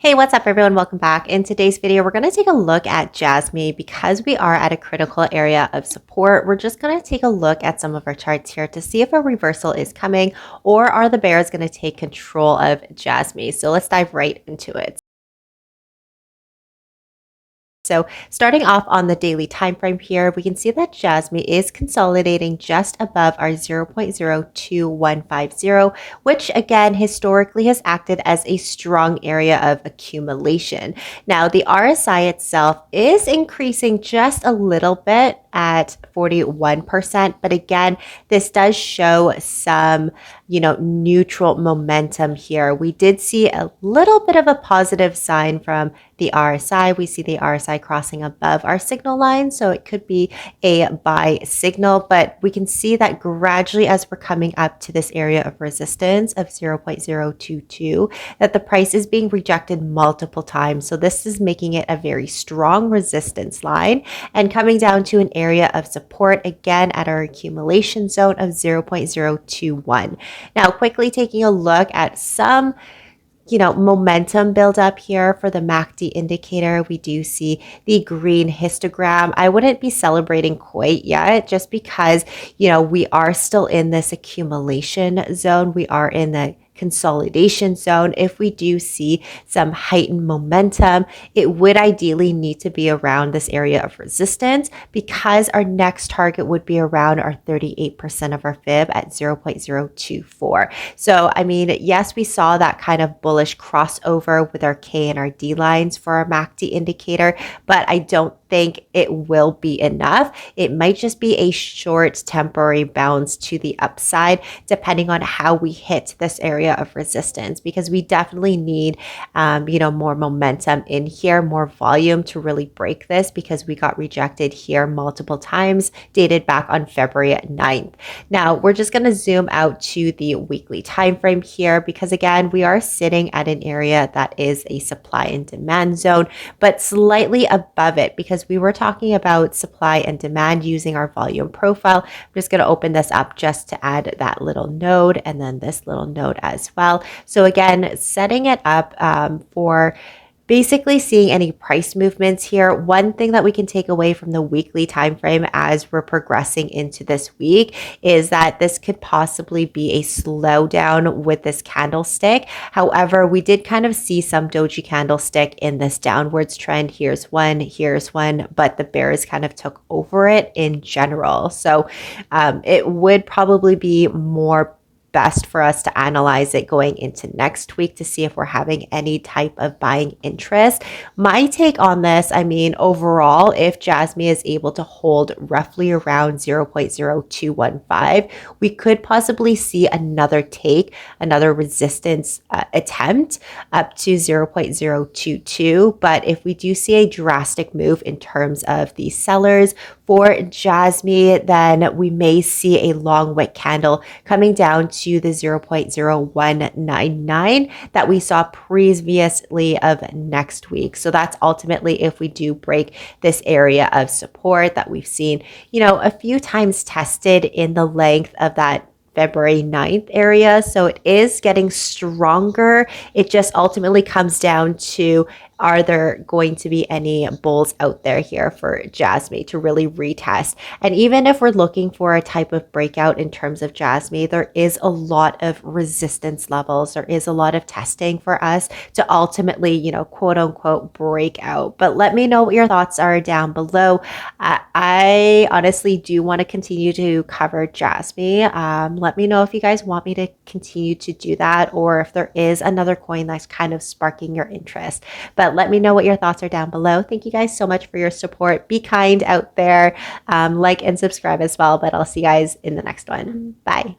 Hey, what's up everyone? Welcome back. In today's video, we're going to take a look at Jasmy. Because we are at a critical area of support, we're just going to take a look at some of our charts here to see if a reversal is coming or are the bears going to take control of Jasmy. So let's dive right into it. So starting off on the daily time frame here, we can see that Jasmy is consolidating just above our 0.02150, which again historically has acted as a strong area of accumulation. Now the RSI itself is increasing just a little bit at 41%, but again, this does show some neutral momentum here. We did see a little bit of a positive sign from the RSI. We see the RSI crossing above our signal line, so it could be a buy signal, but we can see that gradually as we're coming up to this area of resistance of 0.022, that the price is being rejected multiple times. So this is making it a very strong resistance line and coming down to an area of support again at our accumulation zone of 0.021. Now, quickly taking a look at some momentum build up here for the MACD indicator. We do see the green histogram. I wouldn't be celebrating quite yet just because, we are still in this accumulation zone. We are in the consolidation zone. If we do see some heightened momentum, it would ideally need to be around this area of resistance because our next target would be around our 38% of our fib at 0.024. So, yes, we saw that kind of bullish crossover with our K and our D lines for our MACD indicator, but I don't think it will be enough. It might just be a short temporary bounce to the upside, depending on how we hit this area of resistance, because we definitely need, more momentum in here, more volume to really break this, because we got rejected here multiple times, dated back on February 9th. Now, we're just going to zoom out to the weekly time frame here, because again, we are sitting at an area that is a supply and demand zone, but slightly above it, because we were talking about supply and demand using our volume profile. I'm just going to open this up just to add that little node and then this little node as well. So again, setting it up for basically seeing any price movements here. One thing that we can take away from the weekly time frame as we're progressing into this week is that this could possibly be a slowdown with this candlestick. However, we did kind of see some doji candlestick in this downwards trend. Here's one, but the bears kind of took over it in general. So it would probably be more best for us to analyze it going into next week to see if we're having any type of buying interest. My take on this, overall, if Jasmy is able to hold roughly around 0.0215, we could possibly see another resistance attempt up to 0.022. But if we do see a drastic move in terms of the sellers for Jasmy, then we may see a long wick candle coming down to the 0.0199 that we saw previously of next week. So that's ultimately if we do break this area of support that we've seen, a few times tested in the length of that February 9th area. So it is getting stronger. It just ultimately comes down to, are there going to be any bulls out there here for Jasmy to really retest? And even if we're looking for a type of breakout in terms of Jasmy, there is a lot of resistance levels. There is a lot of testing for us to ultimately, quote unquote, break out. But let me know what your thoughts are down below. I honestly do want to continue to cover Jasmy. Let me know if you guys want me to continue to do that, or if there is another coin that's kind of sparking your interest. But let me know what your thoughts are down below. Thank you guys so much for your support. Be kind out there. Like and subscribe as well. But I'll see you guys in the next one. Bye.